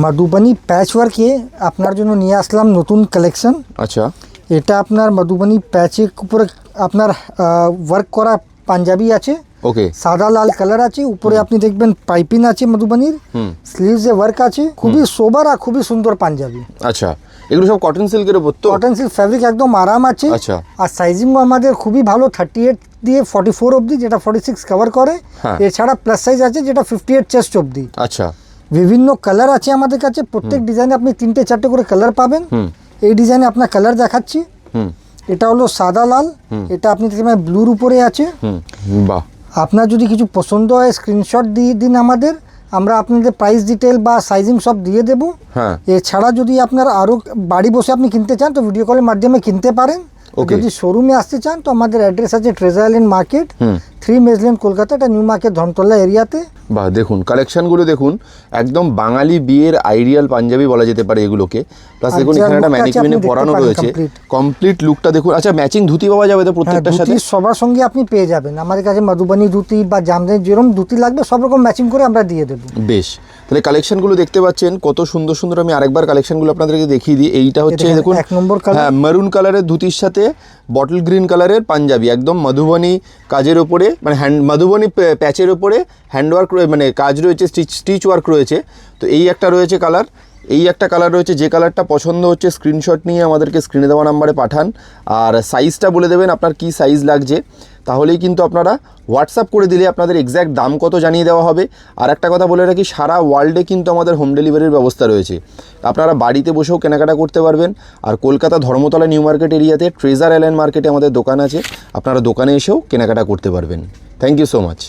মধুবনী প্যাচ ওয়ার্কে আপনার জন্য নিয়ে আসলাম নতুন কালেকশন। আচ্ছা, এটা আপনার মধুবনী প্যাচের উপরে আপনার ওয়ার্ক করা পাঞ্জাবি আছে। ওকে, সাদা লাল কালার আছে, উপরে আপনি দেখবেন পাইপিং আছে মধুবনীর, স্লিভসে ওয়ার্ক আছে, খুবই সোবার আর খুবই সুন্দর পাঞ্জাবি। আচ্ছা, এগুলো সব কটন সিল্কের উপর তো? কটন সিল্ক ফ্যাব্রিক, একদম আরাম আছে। আচ্ছা, আর সাইজিংও আমাদের খুবই ভালো, 38 দিয়ে 44 অবধি, যেটা 46 কভার করে। হ্যাঁ। এছাড়া প্লাস সাইজ আছে যেটা 58 চেস্ট অবধি। আচ্ছা, বিভিন্ন কালার আছে আমাদের কাছে, প্রত্যেক ডিজাইনে আপনি 3-4টে করে কালার পাবেন। এই ডিজাইনে আপনার কালার দেখাচ্ছি। এটা হলো সাদা লাল, এটা আপনি দেখবেন ব্লুর উপরে আছে। বাহ, আপনার যদি কিছু পছন্দ হয় স্ক্রিনশট দিয়ে দিন আমাদের, আমরা আপনাদের প্রাইস ডিটেল বা সাইজিং সব দিয়ে দেবো। হ্যাঁ, এছাড়া যদি আপনার আরও বাড়ি বসে আপনি কিনতে চান তো ভিডিও কলের মাধ্যমে কিনতে পারেন। যদি শোরুমে আসতে চান তো আমাদের অ্যাড্রেস আছে ট্রেজার আইল্যান্ড মার্কেট, 3 মেজ লেন, কলকাতা, এটা নিউ মার্কেট ধনতলা এরিয়াতে। বাহ, দেখুন কালেকশনগুলো দেখুন, একদম বাঙালি বিয়ের আইডিয়াল পাঞ্জাবি বলা যেতে পারে এগুলোকে। প্লাস দেখুন এখানে একটা ম্যানিকুইনে পরানো রয়েছে, কমপ্লিট লুকটা দেখুন। আচ্ছা, ম্যাচিং ধুতি পাওয়া যাবে তো প্রত্যেকটার সাথে? সবার সঙ্গে আপনি পেয়ে যাবেন আমাদের কাছে, মধুবনী ধুতি বা জামদানি যেরকম ধুতি লাগবে সব রকম ম্যাচিং করে আমরা দিয়ে দেবো। বেশ, তাহলে কালেকশনগুলো দেখতে পাচ্ছেন কত সুন্দর সুন্দর। আমি আরেকবার কালেকশনগুলো আপনাদেরকে দেখিয়ে দিই। এইটা হচ্ছে দেখুন 1 নম্বর কালার, হ্যাঁ, মেরুন কালারের ধুতির সাথে বটল গ্রিন কালারের পাঞ্জাবি, একদম মধুবনী কাজের ওপরে, মানে মধুবনী প্যাচের ওপরে হ্যান্ডওয়ার্ক, মানে কাজ রয়েছে, স্টিচ ওয়ার্ক রয়েছে। তো এই একটা রয়েছে কালার, এই একটা কালার রয়েছে। যে কালারটা পছন্দ হচ্ছে স্ক্রিনশট নিয়ে আমাদেরকে স্ক্রিনে দেওয়া নাম্বারে পাঠান, আর সাইজটা বলে দেবেন আপনার কি সাইজ লাগছে, তাহলেই কিন্তু আপনারা হোয়াটসঅ্যাপ করে দিলে আপনাদের এক্স্যাক্ট দাম কত জানিয়ে দেওয়া হবে। আর একটা কথা বলে রাখি, সারা ওয়ার্ল্ডে কিন্তু আমাদের হোম ডেলিভারির ব্যবস্থা রয়েছে, আপনারা বাড়িতে বসেও কেনাকাটা করতে পারবেন। আর কলকাতা ধর্মতলা নিউ মার্কেট এরিয়াতে ট্রেজার আইল্যান্ড মার্কেটে আমাদের দোকান আছে, আপনারা দোকানে এসেও কেনাকাটা করতে পারবেন। Thank you so much.